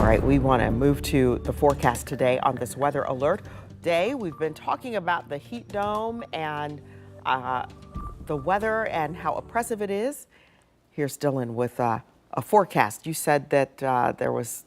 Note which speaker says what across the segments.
Speaker 1: right, we want to move to the forecast today on this weather alert day. We've been talking about the heat dome and the weather and how oppressive it is. Here's Dylan with a forecast. You said that there was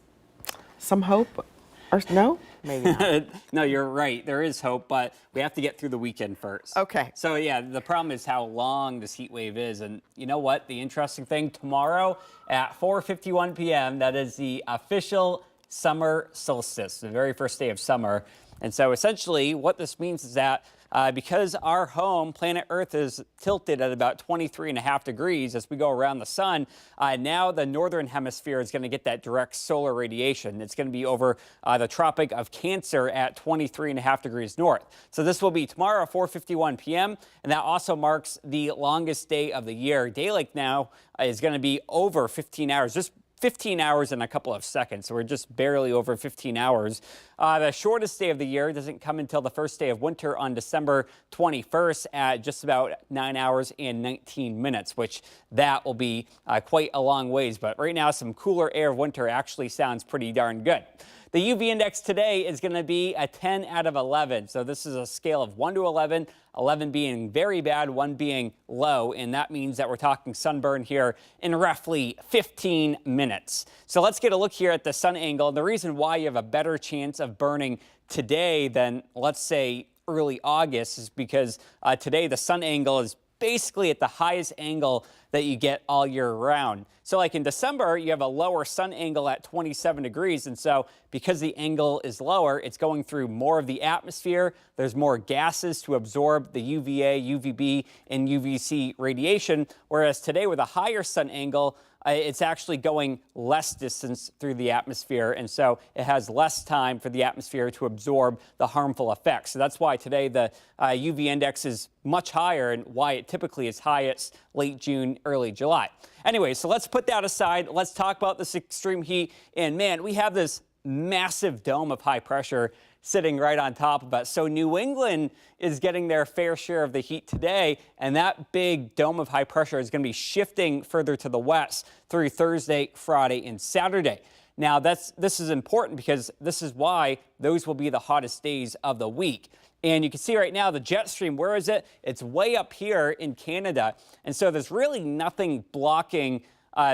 Speaker 1: some hope, or no? Maybe not.
Speaker 2: No, you're right. There is hope, but we have to get through the weekend first.
Speaker 1: Okay.
Speaker 2: So yeah, the problem is how long this heat wave is. And you know what? The interesting thing, tomorrow at 4:51 p.m., that is the official summer solstice, the very first day of summer. And so essentially what this means is that because our home, planet Earth, is tilted at about 23.5 degrees as we go around the sun, now the northern hemisphere is going to get that direct solar radiation. It's going to be over the Tropic of Cancer at 23.5 degrees north. So this will be tomorrow at 4:51 p.m. and that also marks the longest day of the year. Daylight now is going to be over 15 hours. Just 15 hours and a couple of seconds, so we're just barely over 15 hours. The shortest day of the year doesn't come until the first day of winter on December 21st at just about 9 hours and 19 minutes, which that will be quite a long ways. But right now, some cooler air of winter actually sounds pretty darn good. The UV index today is going to be a 10 out of 11. So this is a scale of 1 to 11, 11 being very bad, 1 being low. And that means that we're talking sunburn here in roughly 15 minutes. So let's get a look here at the sun angle. And the reason why you have a better chance of burning today than, let's say, early August is because today the sun angle is basically at the highest angle that you get all year round. So like in December, you have a lower sun angle at 27 degrees. And so because the angle is lower, it's going through more of the atmosphere. There's more gases to absorb the UVA, UVB, and UVC radiation. Whereas today with a higher sun angle, it's actually going less distance through the atmosphere, and so it has less time for the atmosphere to absorb the harmful effects. So that's why today the UV index is much higher and why it typically is highest late June, early July. Anyway, so let's put that aside. Let's talk about this extreme heat. And man, we have this massive dome of high pressure sitting right on top of us. So New England is getting their fair share of the heat today, and that big dome of high pressure is going to be shifting further to the west through Thursday, Friday, and Saturday. Now, this is important because this is why those will be the hottest days of the week. And you can see right now the jet stream, where is it? It's way up here in Canada. And so there's really nothing blocking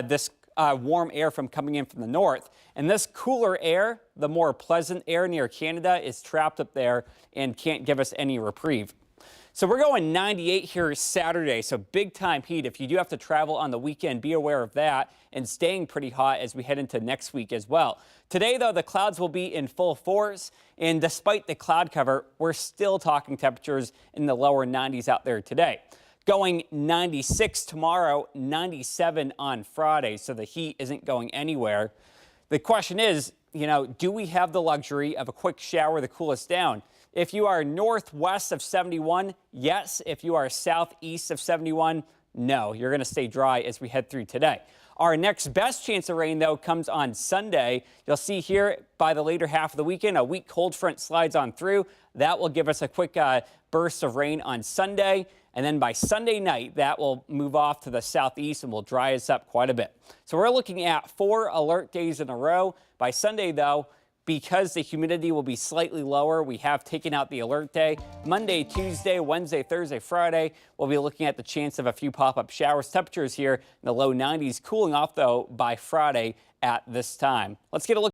Speaker 2: this warm air from coming in from the north. And this cooler air, the more pleasant air near Canada, is trapped up there and can't give us any reprieve. So we're going 98 here Saturday, so big time heat. If you do have to travel on the weekend, be aware of that, and staying pretty hot as we head into next week as well. Today, though, the clouds will be in full force, and despite the cloud cover, we're still talking temperatures in the lower 90s out there today. Going 96 tomorrow, 97 on Friday, so the heat isn't going anywhere. The question is, do we have the luxury of a quick shower to cool us down? If you are northwest of 71, yes. If you are southeast of 71, no. You're going to stay dry as we head through today. Our next best chance of rain, though, comes on Sunday. You'll see here by the later half of the weekend, a weak cold front slides on through. That will give us a quick burst of rain on Sunday. And then by Sunday night, that will move off to the southeast and will dry us up quite a bit. So we're looking at 4 alert days in a row. By Sunday, though, because the humidity will be slightly lower, we have taken out the alert day. Monday, Tuesday, Wednesday, Thursday, Friday, we'll be looking at the chance of a few pop-up showers. Temperatures here in the low 90s, cooling off, though, by Friday at this time. Let's get a look